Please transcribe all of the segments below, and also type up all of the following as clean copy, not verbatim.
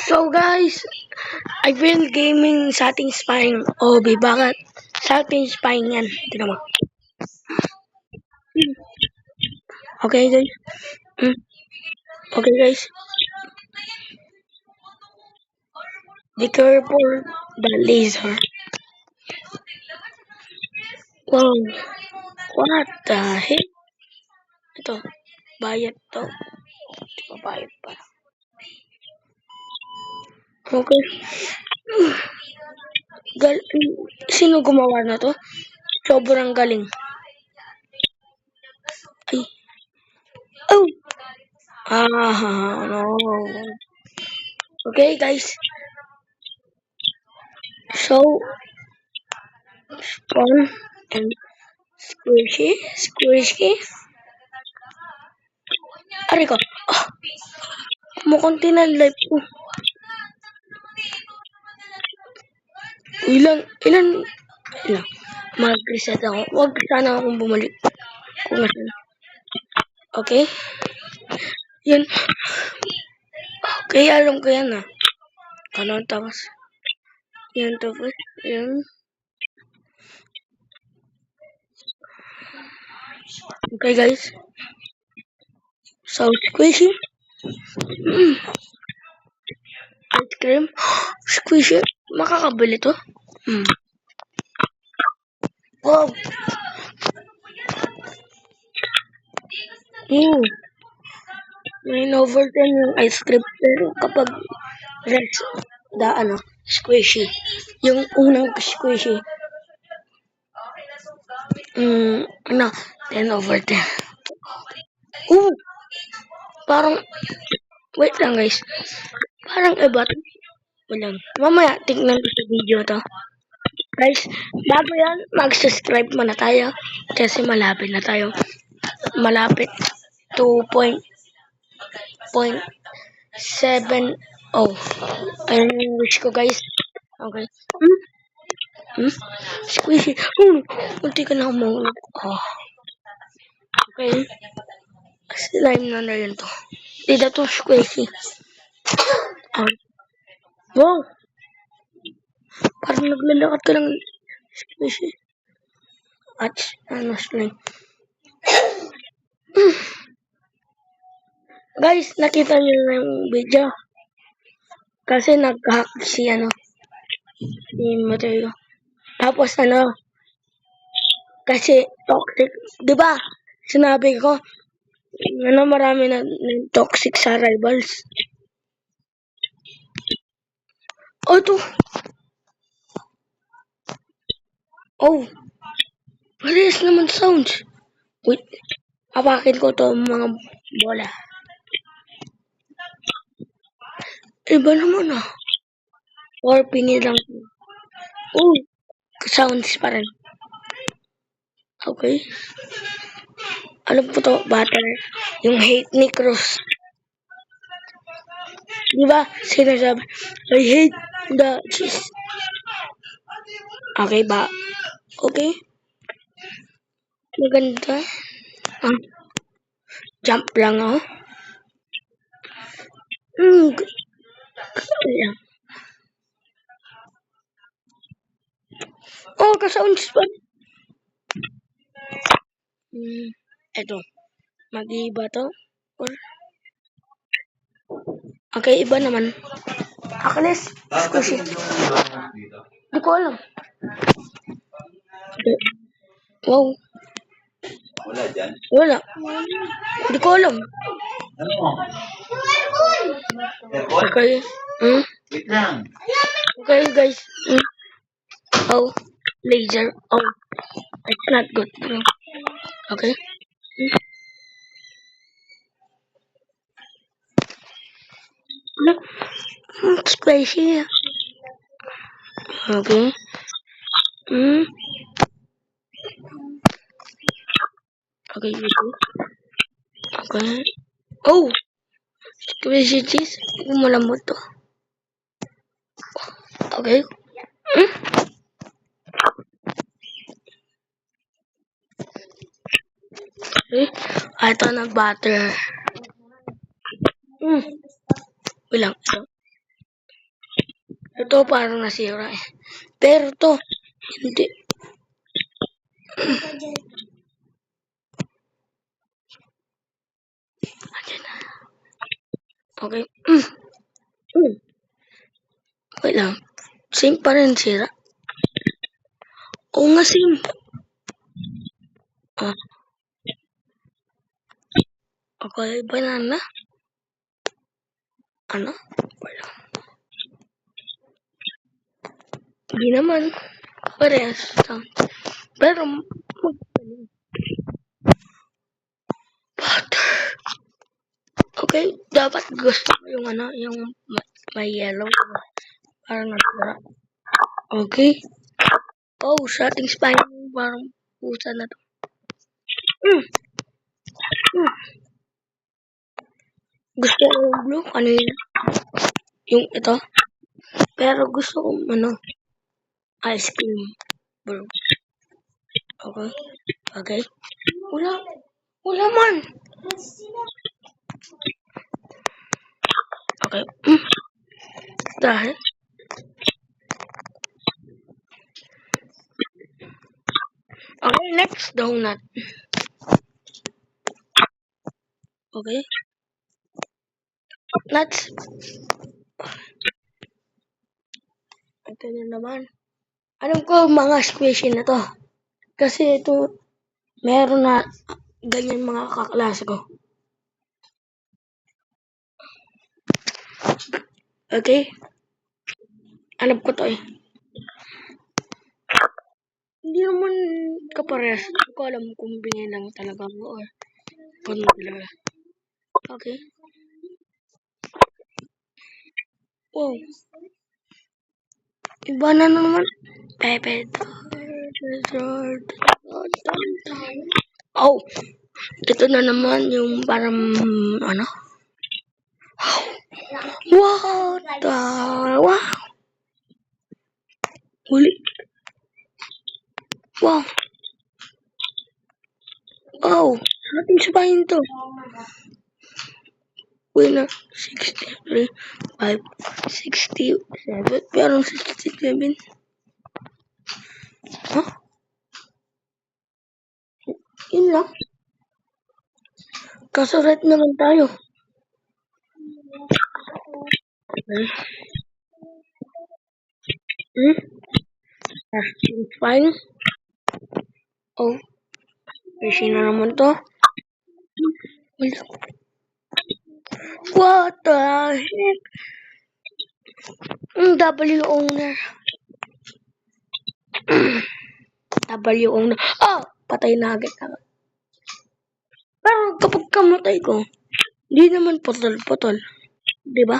So guys, I've been gaming satisfying hobby. Bakit? Satisfying yan. Tignan mo. Okay guys? Hmm. Okay guys? Be careful the laser. Wow. What the heck? Ito. Bayad to. Di pa bayad pa. Okay. Gal Sino gumawa na to? Sobrang galing. Ay. Oh! No. Okay guys. So, spawn and squishy. Aray ko. Ah, kumukunti na ang life ko. Ilan, mag-reset ako. Huwag sana akong bumalik. Kung nasaan. Okay? Yun. Okay, alam ko yan ah. Kanon tapos. Yan tapos. Yan. Okay guys. So, squishy. Ice cream. Squishy. Makakabili to. Wow. May over 10 yung ice cream. Pero kapag rest, squishy. Yung unang squishy. 10 over 10. Oh, parang, wait lang guys. Parang iba to. Walang. Mamaya, tignan ko sa video to. Guys, bago yan, mag-subscribe muna tayo. Kasi malapit na tayo. Malapit. 2.70. Ayun yung wish ko guys. Okay. Squishy. Munti ka na umulog. Okay. Slime na rin to. Dito to squishy. Wow. Parang naglalakad ka lang. Squishy. At slime. Guys, nakita niyo na yung video. Kasi nag-hack si Mateo. Tapos kasi toxic. Diba? Sinabi ko, marami na toxic sa rivals. Oh, ito. Oh. Parehas naman sounds. Wait. Hawakin ko to mga bola. Iba naman ah. Or pingi lang. Oh. Sounds pa rin. Okay. Alam po to, butter. Yung hate ni Cruz. Diba? Sinasabi, I hate the cheese. Okay ba? Okay. Maganda. Jump lang ako. Oh, ka-sounds pa. Eto. Mag-iiba to. Okay, iba naman. Akilis. Squishy. Di ko alam. Wow. Wala dyan? Wala. Di ko alam. Ano? Okay. Wait lang. Okay, guys. Oh, laser. Oh, it's not good, bro. Okay. Spicy. Okay. Okay, you go. Okay. Oh! Squishy cheese. Malambot to. Okay. Okay. Ito na butter. Bilang. Ito parang nasira eh. Pero to, hindi. Ayan na. Okay. Wait lang. Same pa rin sira. Oo nga same. Ah, okay. Banana. Ano? Wala. Hindi naman. Parehas. Pero, butter. Okay. Dapat gusto ko yung ano, yung may yellow. Parang nasira. Okay. Oh, sa ating spine. Parang pusa na to. Mm. Mm. Gusto ko yung blue. Ano yun? Yung ito. Pero gusto ko ano, ice cream. Bro. Okay. Okay. Wala. Wala man. Okay. Dahil. Okay, next donut. Okay. Nuts. Ito na naman. Alam ko mga squishy na to. Kasi ito, meron na ganyan mga kaklase ko. Okay? Alam ko to eh. Hindi naman kaparehas. Hindi ko alam kung bingin lang talaga mo or kung talaga. Okay. Wow. Iba na naman. Pepe. Oh, ito na naman yung parang ano? What the? Wow. Huli. Wow. Oh, ating sabahin to. Winner, 63, 5, 67. Pero 67. Huh? Yun lang. Kaso red naman tayo. Okay. That's fine. Oh, kasi na naman to. What the heck? W owner. W owner. Oh, patay na agad ako. Pero kapag kamatay ko, hindi naman putol-putol. Diba?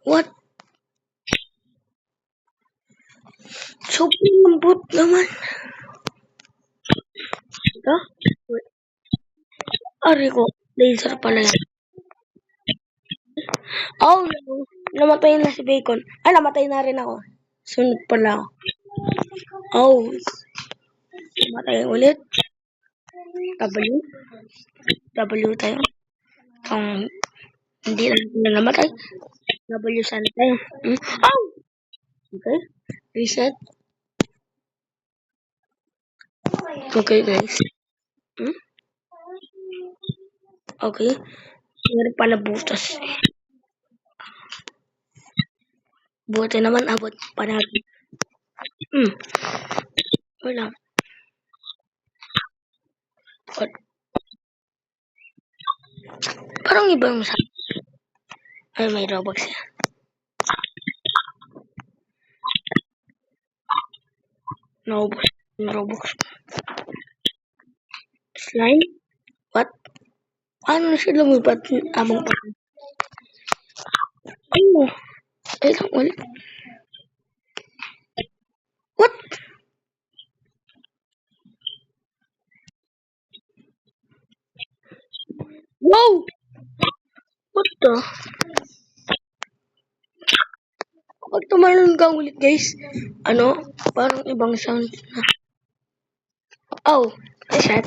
What? Sobrang lambot naman. Ito? Wait. Ari ko. Laser pala yan. Oh, no. Namatay na si Bacon. Ay, namatay na rin ako. Sunod pala ako. Oh. Namatay ulit. W. W tayo. Kung hindi na namatay. W sana tayo. Oh! Okay. Reset. Okay, guys. Okay. Meron pala butas. Buti naman abot pa natin. Wala. Parang iba yung sa... Ay, may Robux yan. Naubos yung Robux. Slime? What? Paano siya lumipat abang pa? Ay mo. Ay lang ulit. What? Wow! What the? Kapag tumalon ka ulit guys, ano? Parang ibang sound na. Oh! Reset.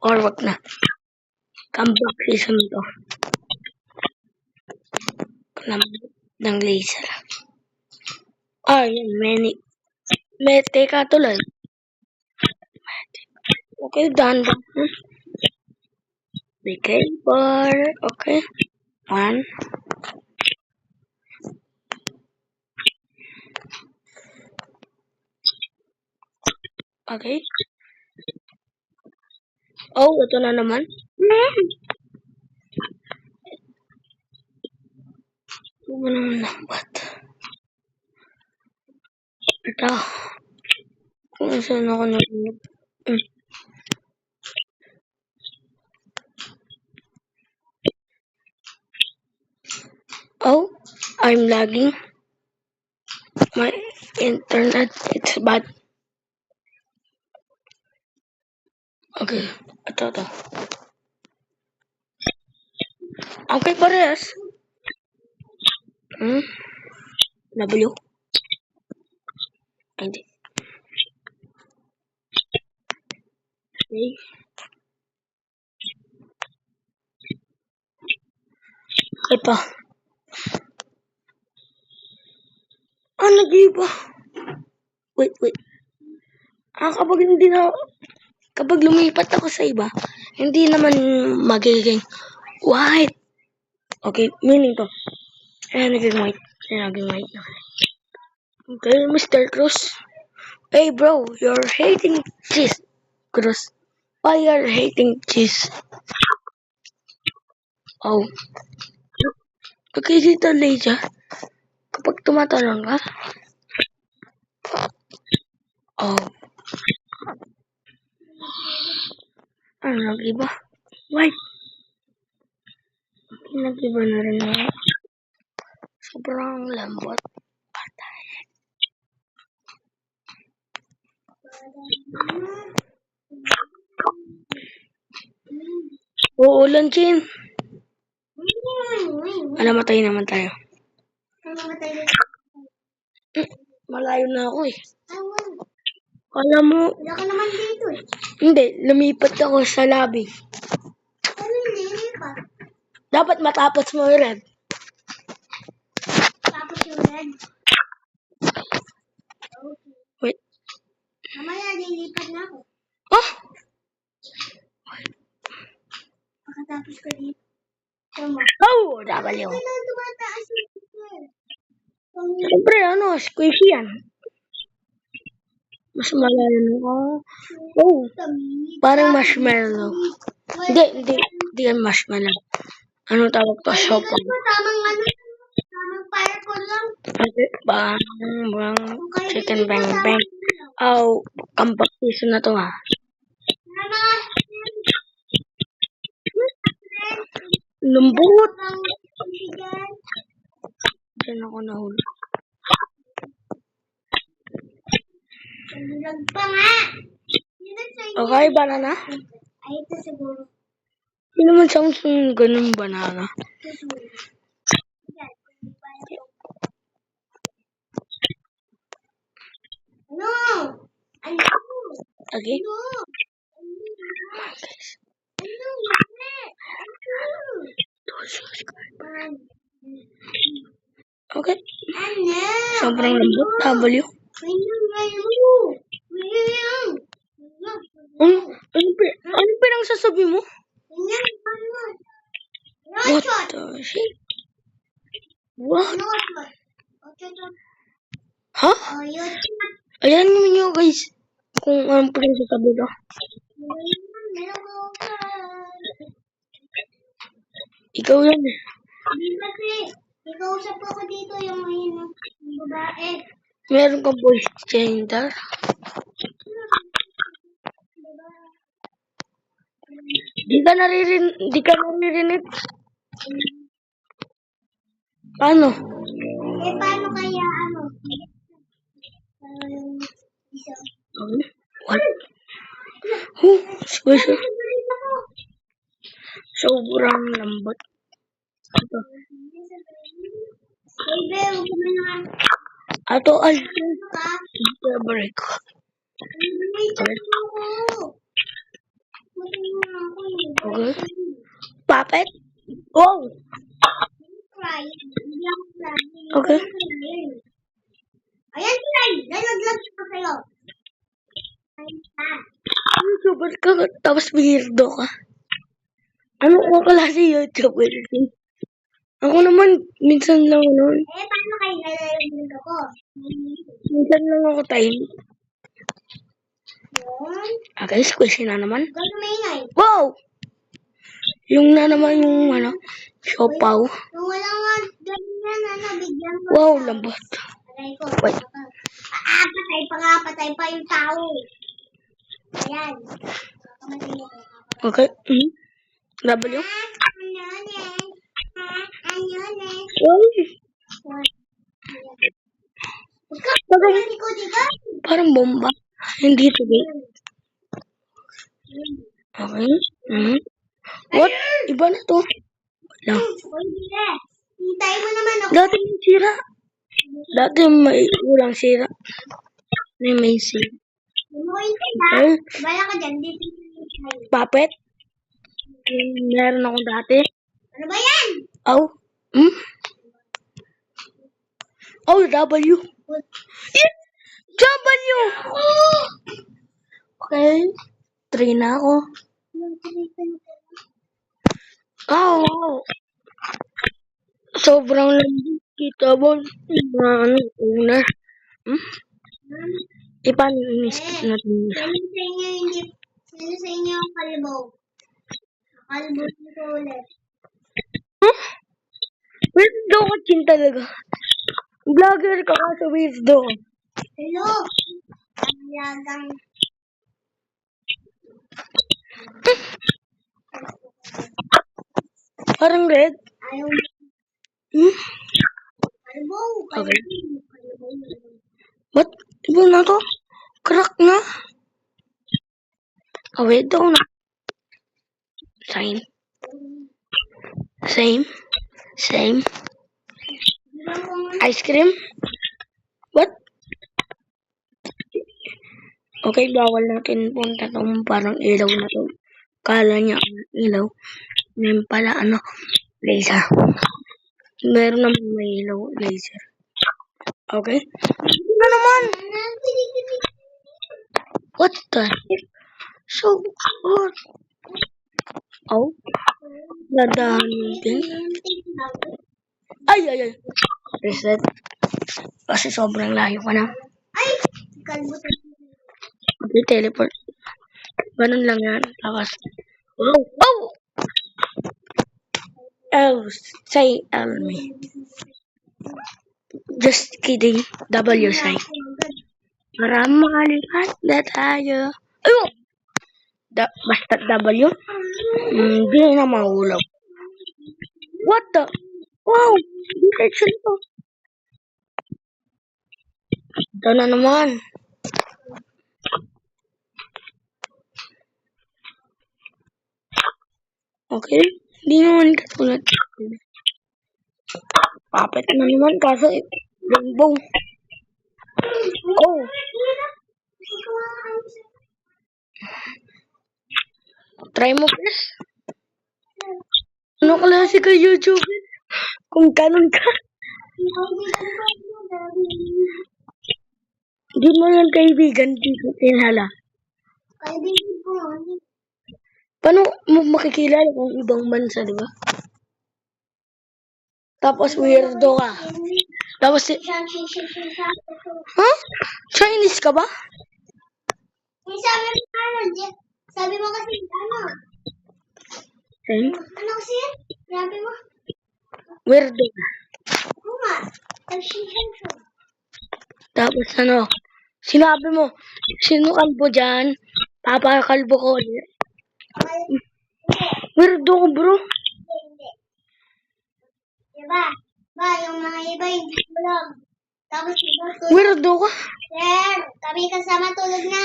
Or wag na. Comeback season to. ng laser. Yun. May teka tuloy. Okay, done. Okay, bar. Okay. 1. Okay. Oh, ito na naman. Ito na naman lambat. Ito. Kung saan ako narinig. Oh, I'm lagging. My internet, it's bad. Okay, ito. Okay, parehas. W. Hindi. Okay. Ito. Nag-iba. Wait. Kapag lumipat ako sa iba, hindi naman magiging white. Okay, meaning to. Naging white. Naging white na. Okay, Mr. Cruz. Hey bro, you're hating cheese. Cruz. Why you're hating cheese? Oh. Okay, dito, Leja. Kapag tumatalon ka. Oh. Nag-iba? Why? Nag-iba na rin na. Sobrang lambot. Patay. Uulan, Chin. Namatay naman tayo. Malayo na ako eh. Kala mo. Wala ka naman dito eh. Hindi, lumipat ako sa lobby. Ano hindi pa? Dapat matapos mo yung red. Tapos yung red. Okay. Wait. Mamaya lilipat na ako. Pagkatapos ko dito. Tama. Oh, W. Kailan tumataas yung super? Siyempre, squishy yan. Mas malalim ako. Oh, parang marshmallow. Hindi yan marshmallow. Ano tawag to? Sopa. Tamang fire ko lang. Bang, chicken bang. Oh, kampak piso na to ha. Lambot. Diyan ako nahuli. Lag pa nga. Okay, banana? Ay, ito siguro. Hindi naman Samsung ganun banana. Ano? Ano? Okay? Ano? Okay. Ano? Sobrang lambot. W. Ano pinang sasabi mo? What the shit? What? Ha? Ayan naman nyo guys. Kung anong pinang sasabi ko. Ikaw yan eh. Ikausap ako dito yung babae. Meron kang voice changer. Di ka naririnig. Paano? Paano kaya isa? What? Special. Sobrang lambot. Ito. Baby, huwag mo na. Ato ay. Ka? Break ko. Okay. Puppet. Oh. Cry. bigyan ko na. Okay. Ayan sila. Nalaglag ko sa'yo. Ayan. YouTuber ka, tapos weirdo ka. Ano ko klase YouTuber? Ako naman, minsan lang nun. Eh, paano kayo nalalaglag ako? Minsan lang ako time. Yun. Okay, squishy na naman. Gano'n maingay. Wow! Yung na naman yung siopaw. Kung wala nga ganyan, bigyan ko. Wow, lambot. Patay ko. Wait. Patay pa yung tao. Ayan. Kamatay ako. Okay. W. Ano yan? Ano yan? Uy, Parang ko dito. parang bomba. Hindi ito, babe. Okay. What? Iba na to. Wala. Uy, dire. Hintay mo naman ako. Dati may sira. Dati may ulang sira. May sira. Mo hintay ha. Okay. Bala ka dyan. Dito yung hintay. Puppet. Meron akong dati. Ano ba yan? Oh. Oh, W. Yes! W! Okay. 3 na ako. Oh, wow. Sobrang lambot kita ba? Una. Ipan, skip natin. Sino sa inyo ang kalbo? Kalbo dito ulit. Weirdo ka chin talaga. Vlogger ka kaso weirdo. Hello. Alagang. Parang red. Ayaw. Kalbo. Okay. Kalbo. Ba't iba na to? Crack na. Oh, wait daw na. Same. Same. Same. Ice cream? What? Okay, bawal natin punta tong parang ilaw na to. Kala niya ilaw. Ngayon pala laser. Meron naman may ilaw, laser. Okay? Ano naman? What the heck? So good. Oh? Dadahan natin. Ay! Reset. Kasi sobrang layo ka na. Ay! Kalbo. Okay, teleport. Ganun lang yan. Tapos, wow! Oh! Oh, say me. Just kidding. W say. Para makalipat na tayo. Ayun! Basta W? Hindi na mahulog. What the? Wow! Detection to. Ito na naman. Okay? Hindi naman katulad. Puppet na naman kaso rainbow. Oh! Try mo first. Ano klase ka YouTube? Kung kanon ka. Hindi mo yan kaibigan. Tinhala. Kaibigan ko. Paano mo makikilala kung ibang bansa, di ba? Tapos weirdo ka. Tapos huh? Chinese ka ba? Sabi mo kasi ano kasi yan? Sabi mo? Weirdo ka. Oo nga. Tapos sinabi mo, sino kalbo dyan? Papakalbo ko ulit. Weirdo ka, bro. Hindi. Diba? Yung mga iba hindi tulog. Tapos iba tulog. Weirdo ka. Sir, kami kasama tulog na.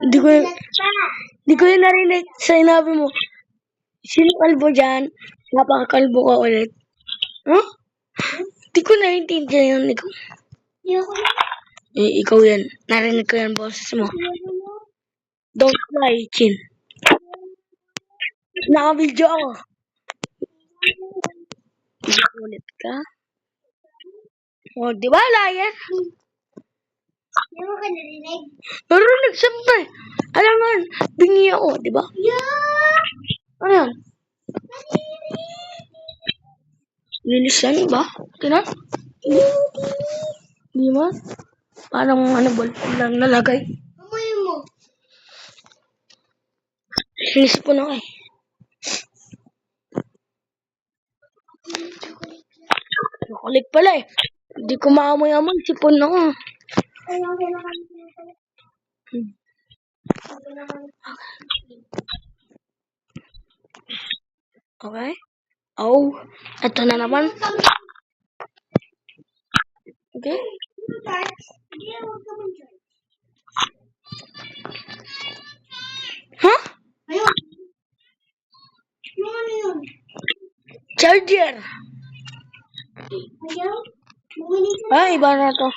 Hindi ko yung narinig sa sinabi mo. Sino kalbo dyan? Papakalbo ko ulit. Huh? Hindi ko naiintindihan yun, ikaw. Hindi ako na. Ikaw yan. Narinig ko yan, boses mo. Don't lie, Chin. Naka-video ako. Ulit ka? O, di ba, liar? Hindi mo ka narinig? Narinig, siyempre. Alam mo, yun, bingi ako, di ba? Yeah! Ano yan? Linis yan ba? Tingnan. Hindi mo? Parang ano, ball lang nalagay. Amoy mo. Linis po na eh. Chocolate pala eh. Hindi ko maamoy-amoy. Sipon ako. Ayun, kinakain pala. Okay. Oh, ito na naman. Okay. Hindi, huwag ka mag-charge. Huh? Ayun. Yung ano yun? Charger. Ayun. Bumili ka. Ay, iba na to.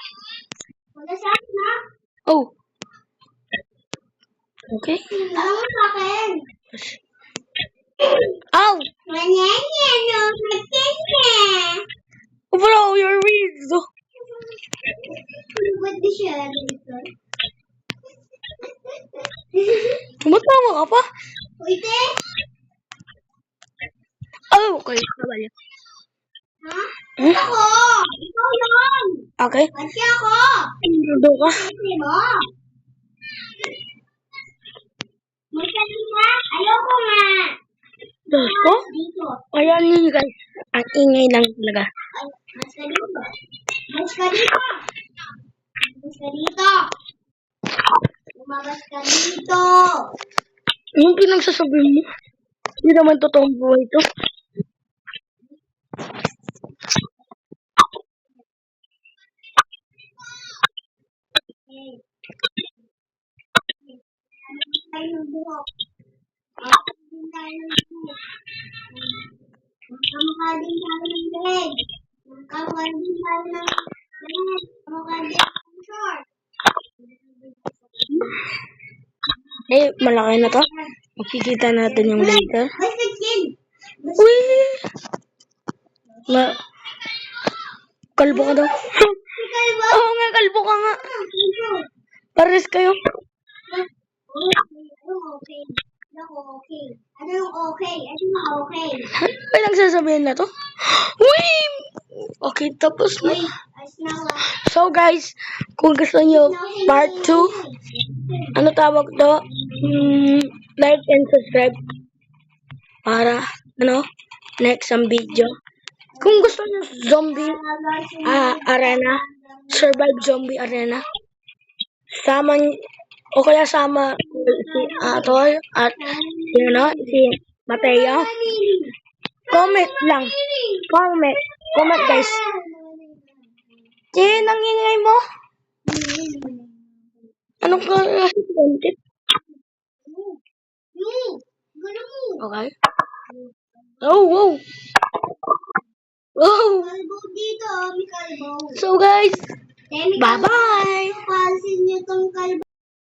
Wala sa akin ha? Oh. Okay. Alam mo sa akin. Ow! Manyanyan, no? Magkanya. Oh, bro, you're weird. Ba't di siya dito? Tumatawa ka pa? Uy, te. Oh, okay. Sabay. Ha? Ba't ako? Ikaw yun. Okay. Ba't siya ako? Ano ka? Kasi mo. Magsalita. Ayoko nga. Dos ko? Dito. Ayan yun guys. Ang ingay lang talaga. Ay, mas ka dito. Mas ka dito. Mas ka dito. Lumabas ka dito. Anong pinagsasabi mo? Hindi naman totoong buhay ito. Okay. Tayo ng buhok. Din tayo ng buhok. Magkamukha din tayo ng leg. Magkamukha din tayo ng leg. Magkamukha din ng short. Eh, malaki na to. Makikita natin yung later. Basta chin. Uy! Na, kalbo ka daw. Ikaw ba? Oo nga, kalbo ka nga. Ito. Pares kayo. Okay. Ako okay. Ano yung okay? Ano yung okay? May nagsasabihin na to. Uy! Okay, tapos na. Uy, as na lang. So guys, kung gusto nyo part 2, ano tawag to? Like and subscribe para next ang video. Kung gusto nyo zombie arena, survive zombie arena, sama o kaya sama si Atol at si Mateo. Comment lang. Comment guys. Nanginay mo? Anong content? Okay. Oh, wow. Wow. Kalbo dito, may kalbo. So guys, May bye-bye. Pansin niyo tong kalbo.